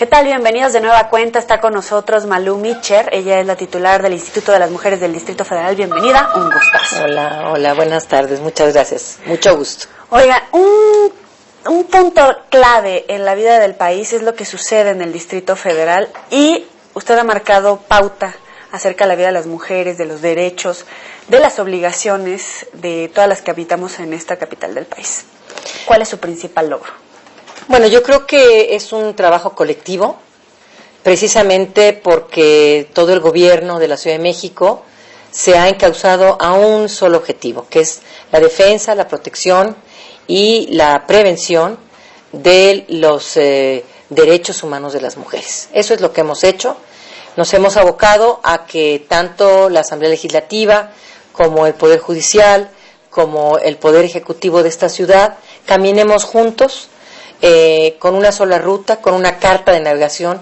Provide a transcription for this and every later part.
tal? Bienvenidos de nueva cuenta. Está con nosotros Malú Micher. Ella es la titular del Instituto de las Mujeres del Distrito Federal. Bienvenida, un gustazo. Hola, buenas tardes. Muchas gracias. Mucho gusto. Oiga, un punto clave en la vida del país es lo que sucede en el Distrito Federal y usted ha marcado pauta acerca de la vida de las mujeres, de los derechos, de las obligaciones de todas las que habitamos en esta capital del país. ¿Cuál es su principal logro? Bueno, yo creo que es un trabajo colectivo, precisamente porque todo el gobierno de la Ciudad de México se ha encauzado a un solo objetivo, que es la defensa, la protección y la prevención de los derechos humanos de las mujeres. Eso es lo que hemos hecho. Nos hemos abocado a que tanto la Asamblea Legislativa como el Poder Judicial, como el Poder Ejecutivo de esta ciudad, caminemos juntos con una sola ruta, con una carta de navegación,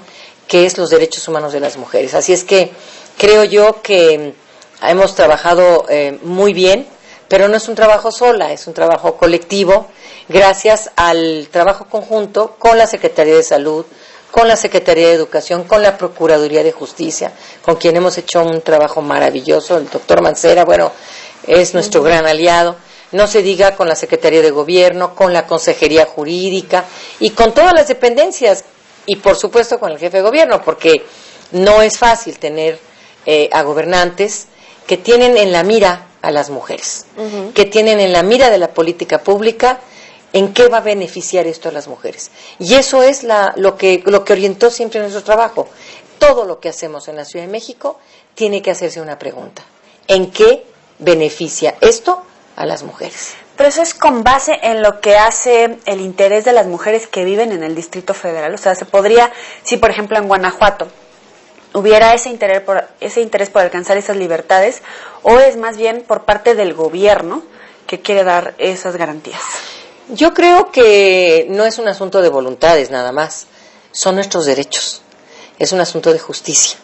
que es los derechos humanos de las mujeres. Así es que creo yo que hemos trabajado muy bien, pero no es un trabajo sola, es un trabajo colectivo, gracias al trabajo conjunto con la Secretaría de Salud, con la Secretaría de Educación, con la Procuraduría de Justicia, con quien hemos hecho un trabajo maravilloso. El doctor Mancera, bueno, es nuestro gran aliado. No se diga con la Secretaría de Gobierno, con la Consejería Jurídica y con todas las dependencias y por supuesto con el jefe de gobierno, porque no es fácil tener a gobernantes que tienen en la mira a las mujeres, que tienen en la mira de la política pública en qué va a beneficiar esto a las mujeres. Y eso es lo que orientó siempre nuestro trabajo. Todo lo que hacemos en la Ciudad de México tiene que hacerse una pregunta: ¿en qué beneficia esto a las mujeres? Pero eso es con base en lo que hace el interés de las mujeres que viven en el Distrito Federal. O sea, se podría, si por ejemplo en Guanajuato hubiera ese interés por alcanzar esas libertades, o es más bien por parte del gobierno que quiere dar esas garantías. Yo creo que no es un asunto de voluntades nada más, son nuestros derechos, es un asunto de justicia.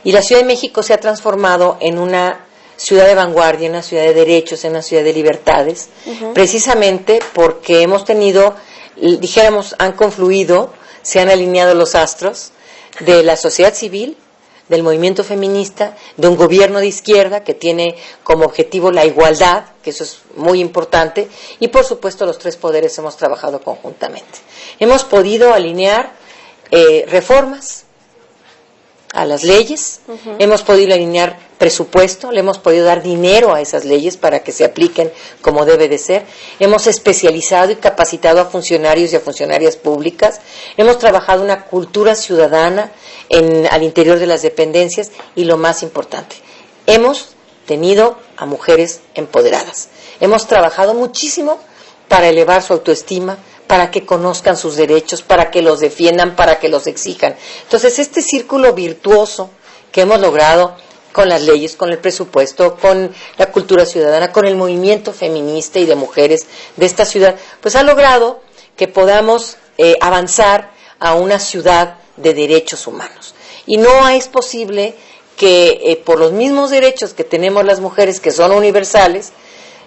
Y la Ciudad de México se ha transformado en una ciudad de vanguardia, en una ciudad de derechos, en una ciudad de libertades, precisamente porque hemos tenido, dijéramos, han confluido, se han alineado los astros de la sociedad civil, del movimiento feminista, de un gobierno de izquierda que tiene como objetivo la igualdad, que eso es muy importante, y por supuesto los tres poderes hemos trabajado conjuntamente. Hemos podido alinear reformas a las leyes, hemos podido alinear presupuesto, le hemos podido dar dinero a esas leyes para que se apliquen como debe de ser, hemos especializado y capacitado a funcionarios y a funcionarias públicas, hemos trabajado una cultura ciudadana al interior de las dependencias y lo más importante, hemos tenido a mujeres empoderadas, hemos trabajado muchísimo para elevar su autoestima, para que conozcan sus derechos, para que los defiendan, para que los exijan. Entonces, este círculo virtuoso que hemos logrado con las leyes, con el presupuesto, con la cultura ciudadana, con el movimiento feminista y de mujeres de esta ciudad, pues ha logrado que podamos avanzar a una ciudad de derechos humanos. Y no es posible que por los mismos derechos que tenemos las mujeres, que son universales,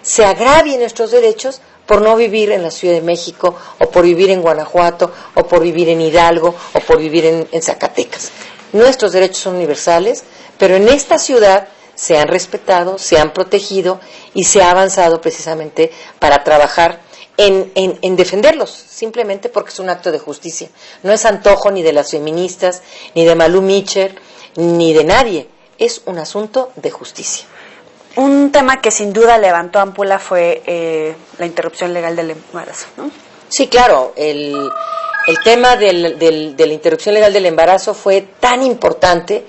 se agravien nuestros derechos por no vivir en la Ciudad de México, o por vivir en Guanajuato, o por vivir en Hidalgo, o por vivir en Zacatecas. Nuestros derechos son universales, pero en esta ciudad se han respetado, se han protegido y se ha avanzado precisamente para trabajar en defenderlos, simplemente porque es un acto de justicia. No es antojo ni de las feministas, ni de Malú Micher, ni de nadie. Es un asunto de justicia. Un tema que sin duda levantó ámpula fue la interrupción legal del embarazo, ¿no? Sí, claro, el tema de la interrupción legal del embarazo fue tan importante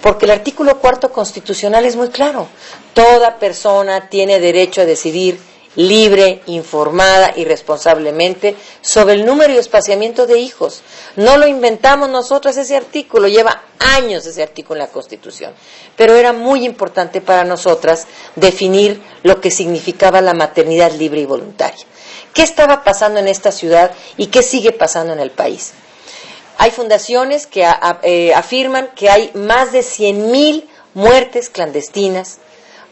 porque el artículo 4 constitucional es muy claro. Toda persona tiene derecho a decidir libre, informada y responsablemente sobre el número y espaciamiento de hijos. No lo inventamos nosotras ese artículo, lleva años ese artículo en la Constitución, pero era muy importante para nosotras definir lo que significaba la maternidad libre y voluntaria. ¿Qué estaba pasando en esta ciudad y qué sigue pasando en el país? Hay fundaciones que afirman que hay más de 100,000 muertes clandestinas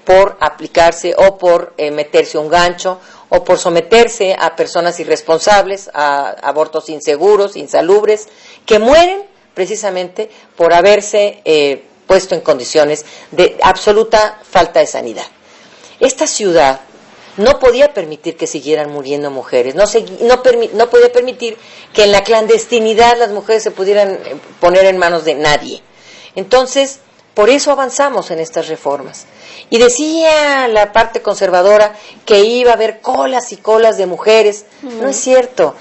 por aplicarse o por meterse un gancho o por someterse a personas irresponsables, a abortos inseguros, insalubres, que mueren precisamente por haberse puesto en condiciones de absoluta falta de sanidad. Esta ciudad no podía permitir que siguieran muriendo mujeres, no podía permitir que en la clandestinidad las mujeres se pudieran poner en manos de nadie. Entonces, por eso avanzamos en estas reformas. Y decía la parte conservadora que iba a haber colas y colas de mujeres. No es cierto.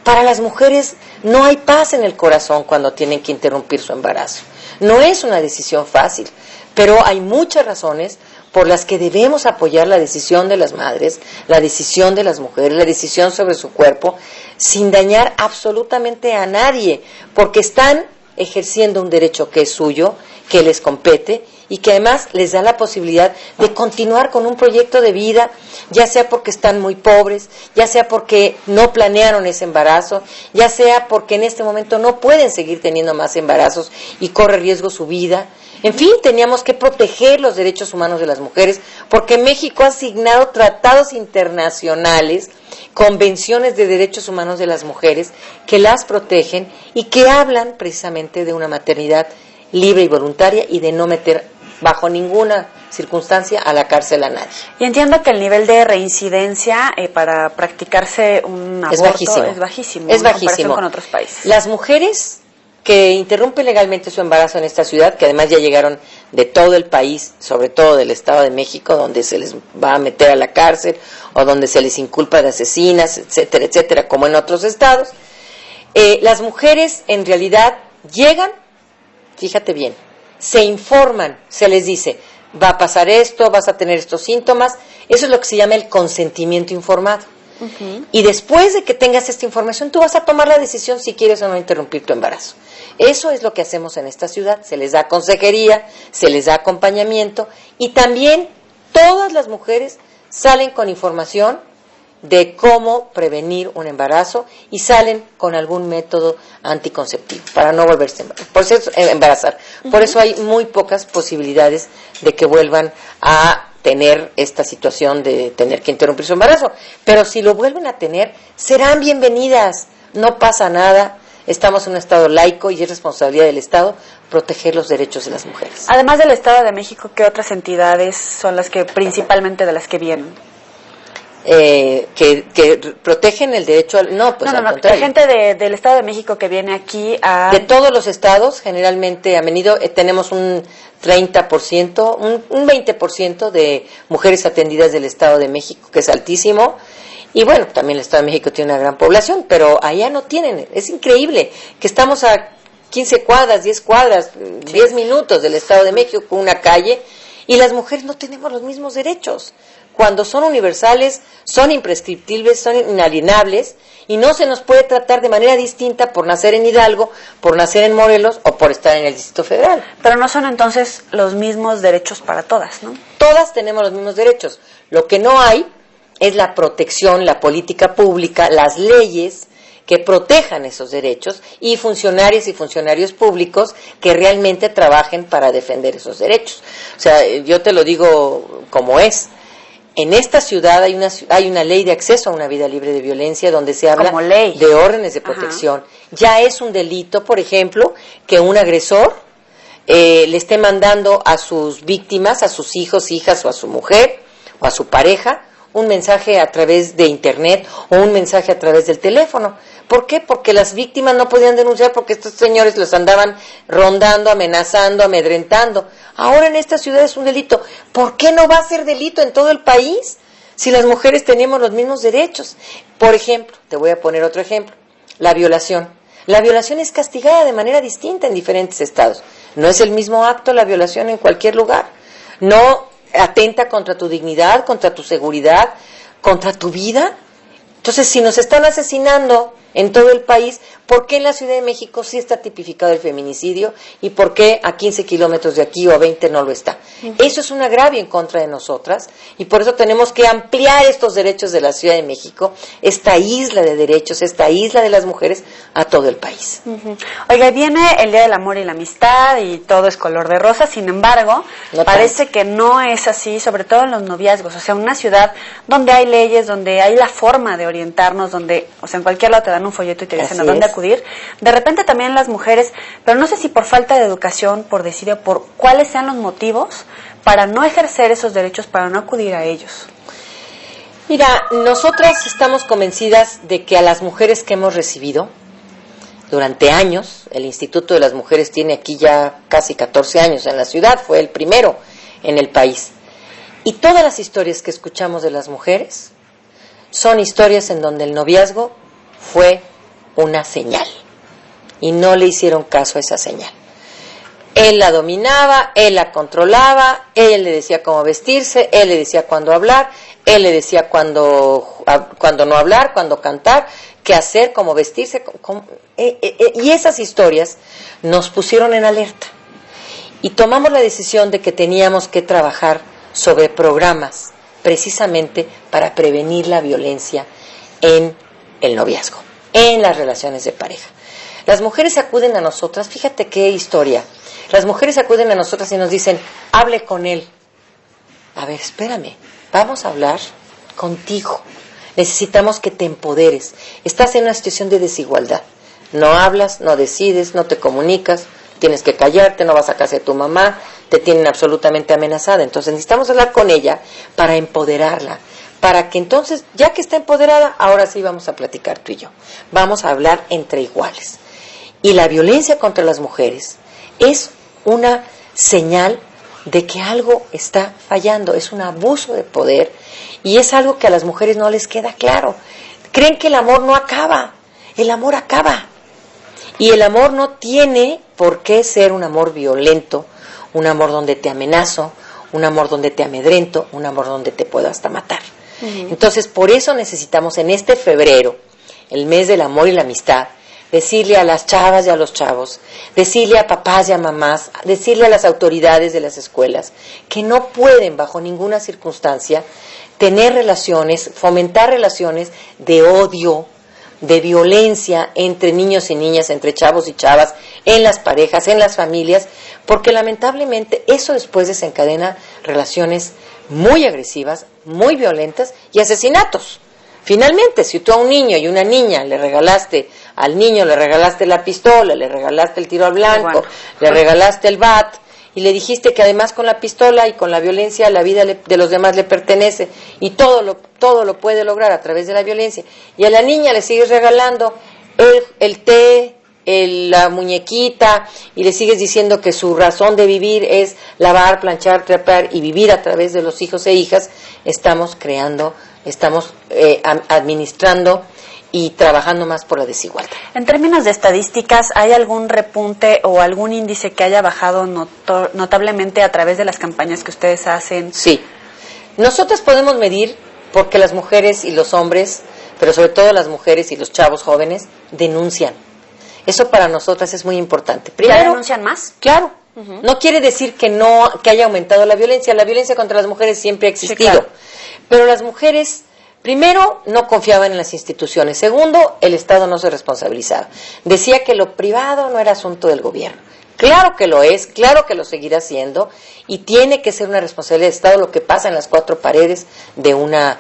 Para las mujeres no hay paz en el corazón cuando tienen que interrumpir su embarazo. No es una decisión fácil, pero hay muchas razones por las que debemos apoyar la decisión de las madres, la decisión de las mujeres, la decisión sobre su cuerpo, sin dañar absolutamente a nadie, porque están ejerciendo un derecho que es suyo, que les compete y que además les da la posibilidad de continuar con un proyecto de vida, ya sea porque están muy pobres, ya sea porque no planearon ese embarazo, ya sea porque en este momento no pueden seguir teniendo más embarazos y corre riesgo su vida. En fin, teníamos que proteger los derechos humanos de las mujeres, porque México ha asignado tratados internacionales, convenciones de derechos humanos de las mujeres que las protegen y que hablan precisamente de una maternidad libre y voluntaria y de no meter bajo ninguna circunstancia a la cárcel a nadie. Y entiendo que el nivel de reincidencia para practicarse un aborto es bajísimo en comparación con otros países. Las mujeres que interrumpen legalmente su embarazo en esta ciudad, que además ya llegaron de todo el país, sobre todo del Estado de México, donde se les va a meter a la cárcel o donde se les inculpa de asesinas, etcétera, etcétera, como en otros estados, las mujeres en realidad llegan, fíjate bien, se informan, se les dice, va a pasar esto, vas a tener estos síntomas, eso es lo que se llama el consentimiento informado. Uh-huh. Y después de que tengas esta información, tú vas a tomar la decisión si quieres o no interrumpir tu embarazo. Eso es lo que hacemos en esta ciudad, se les da consejería, se les da acompañamiento y también todas las mujeres salen con información de cómo prevenir un embarazo y salen con algún método anticonceptivo para no volverse a embarazar. Uh-huh. Por eso hay muy pocas posibilidades de que vuelvan a tener esta situación de tener que interrumpir su embarazo. Pero si lo vuelven a tener, serán bienvenidas, no pasa nada. Estamos en un Estado laico y es responsabilidad del Estado proteger los derechos de las mujeres. Además del Estado de México, ¿qué otras entidades son las que principalmente de las que vienen? Que protegen el derecho al... No, pues al contrario. La gente del Estado de México que viene aquí a... De todos los estados, generalmente han venido, tenemos un 30%, un 20% de mujeres atendidas del Estado de México, que es altísimo. Y bueno, también el Estado de México tiene una gran población, pero allá no tienen. Es increíble que estamos a 15 cuadras, 10 cuadras, 10 minutos del Estado de México, con una calle, y las mujeres no tenemos los mismos derechos. Cuando son universales, son imprescriptibles, son inalienables, y no se nos puede tratar de manera distinta por nacer en Hidalgo, por nacer en Morelos o por estar en el Distrito Federal. Pero no son entonces los mismos derechos para todas, ¿no? Todas tenemos los mismos derechos. Lo que no hay es la protección, la política pública, las leyes que protejan esos derechos y funcionarias y funcionarios públicos que realmente trabajen para defender esos derechos. O sea, yo te lo digo como es. En esta ciudad hay una ley de acceso a una vida libre de violencia donde se habla de órdenes de protección. Ajá. Ya es un delito, por ejemplo, que un agresor le esté mandando a sus víctimas, a sus hijos, hijas o a su mujer o a su pareja un mensaje a través de internet o un mensaje a través del teléfono. ¿Por qué? Porque las víctimas no podían denunciar porque estos señores los andaban rondando, amenazando, amedrentando. Ahora en esta ciudad es un delito. ¿Por qué no va a ser delito en todo el país si las mujeres tenemos los mismos derechos? Por ejemplo, te voy a poner otro ejemplo, la violación. La violación es castigada de manera distinta en diferentes estados. No es el mismo acto la violación en cualquier lugar. No atenta contra tu dignidad, contra tu seguridad, contra tu vida. Entonces, si nos están asesinando en todo el país, ¿por qué en la Ciudad de México sí está tipificado el feminicidio y por qué a 15 kilómetros de aquí o a 20 no lo está? Eso es un agravio en contra de nosotras y por eso tenemos que ampliar estos derechos de la Ciudad de México, esta isla de derechos, esta isla de las mujeres, a todo el país. Uh-huh. Oiga, viene el Día del Amor y la Amistad y todo es color de rosa, sin embargo, parece que no es así, sobre todo en los noviazgos. O sea, una ciudad donde hay leyes, donde hay la forma de orientarnos, donde, o sea, en cualquier lado te dan un folleto y te dicen Así a dónde es. acudir. De repente también las mujeres, pero no sé si por falta de educación, por desidia, por cuáles sean los motivos para no ejercer esos derechos, para no acudir a ellos. Mira, nosotras estamos convencidas de que a las mujeres que hemos recibido durante años, el Instituto de las Mujeres tiene aquí ya casi 14 años en la ciudad, fue el primero en el país. Y todas las historias que escuchamos de las mujeres son historias en donde el noviazgo fue una señal y no le hicieron caso a esa señal. Él la dominaba, él la controlaba, él le decía cómo vestirse, él le decía cuándo hablar, él le decía cuándo no hablar, cuándo cantar, qué hacer, cómo vestirse. Y esas historias nos pusieron en alerta. Y tomamos la decisión de que teníamos que trabajar sobre programas precisamente para prevenir la violencia en el noviazgo, en las relaciones de pareja. Las mujeres acuden a nosotras, fíjate qué historia. Las mujeres acuden a nosotras y nos dicen, hable con él. A ver, espérame, vamos a hablar contigo. Necesitamos que te empoderes. Estás en una situación de desigualdad. No hablas, no decides, no te comunicas, tienes que callarte, no vas a casa de tu mamá, te tienen absolutamente amenazada. Entonces necesitamos hablar con ella para empoderarla, para que entonces, ya que está empoderada, ahora sí vamos a platicar tú y yo. Vamos a hablar entre iguales. Y la violencia contra las mujeres es una señal de que algo está fallando, es un abuso de poder y es algo que a las mujeres no les queda claro. Creen que el amor no acaba, el amor acaba. Y el amor no tiene por qué ser un amor violento, un amor donde te amenazo, un amor donde te amedrento, un amor donde te puedo hasta matar. Uh-huh. Entonces, por eso necesitamos en este febrero, el mes del amor y la amistad, decirle a las chavas y a los chavos, decirle a papás y a mamás, decirle a las autoridades de las escuelas que no pueden bajo ninguna circunstancia tener relaciones, fomentar relaciones de odio, de violencia entre niños y niñas, entre chavos y chavas, en las parejas, en las familias, porque lamentablemente eso después desencadena relaciones muy agresivas, muy violentas y asesinatos. Finalmente, si tú a un niño y una niña le regalaste, al niño le regalaste la pistola, le regalaste el tiro al blanco, le regalaste el bat, y le dijiste que además con la pistola y con la violencia la vida de los demás le pertenece, y todo lo puede lograr a través de la violencia, y a la niña le sigues regalando el té, la muñequita, y le sigues diciendo que su razón de vivir es lavar, planchar, trepar y vivir a través de los hijos e hijas, estamos administrando y trabajando más por la desigualdad. En términos de estadísticas, ¿hay algún repunte o algún índice que haya bajado notablemente a través de las campañas que ustedes hacen? Sí. Nosotros podemos medir porque las mujeres y los hombres, pero sobre todo las mujeres y los chavos jóvenes, denuncian. Eso para nosotras es muy importante. Primero, ¿ya denuncian más? Claro. Uh-huh. No quiere decir que haya aumentado la violencia. La violencia contra las mujeres siempre ha existido. Sí, claro. Pero las mujeres, primero, no confiaban en las instituciones. Segundo, el Estado no se responsabilizaba. Decía que lo privado no era asunto del gobierno. Claro que lo es, claro que lo seguirá siendo, y tiene que ser una responsabilidad del Estado lo que pasa en las cuatro paredes de una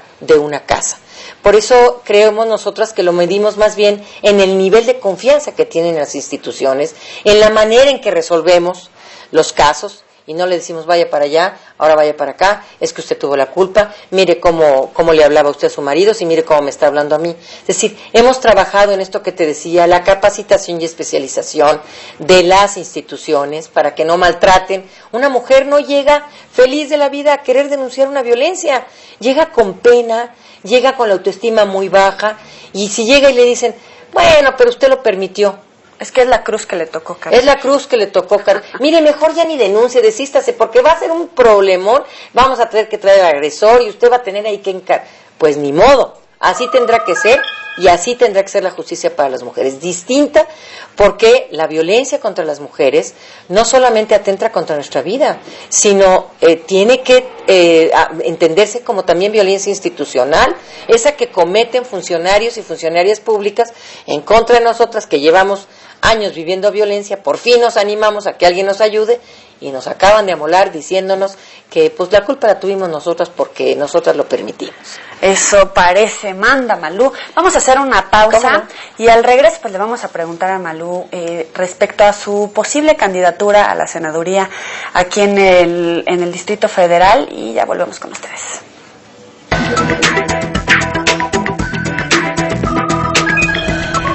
casa. Por eso creemos nosotras que lo medimos más bien en el nivel de confianza que tienen las instituciones, en la manera en que resolvemos los casos, y no le decimos vaya para allá, ahora vaya para acá, es que usted tuvo la culpa, mire cómo le hablaba usted a su marido, y mire cómo me está hablando a mí. Es decir, hemos trabajado en esto que te decía, la capacitación y especialización de las instituciones para que no maltraten. Una mujer no llega feliz de la vida a querer denunciar una violencia, llega con pena, llega con la autoestima muy baja, y si llega y le dicen, bueno, pero usted lo permitió. Es que es la cruz que le tocó cargar. Es la cruz que le tocó cargar. Mire, mejor ya ni denuncie, desístase, porque va a ser un problemón. Vamos a tener que traer al agresor y usted va a tener ahí que Pues ni modo, así tendrá que ser y así tendrá que ser la justicia para las mujeres. Distinta porque la violencia contra las mujeres no solamente atenta contra nuestra vida, sino tiene que entenderse como también violencia institucional, esa que cometen funcionarios y funcionarias públicas en contra de nosotras que llevamos años viviendo violencia, por fin nos animamos a que alguien nos ayude y nos acaban de amolar diciéndonos que pues la culpa la tuvimos nosotras porque nosotras lo permitimos. Eso parece, manda Malú. Vamos a hacer una pausa ¿Cómo no? y al regreso pues le vamos a preguntar a Malú respecto a su posible candidatura a la senaduría aquí en el Distrito Federal y ya volvemos con ustedes.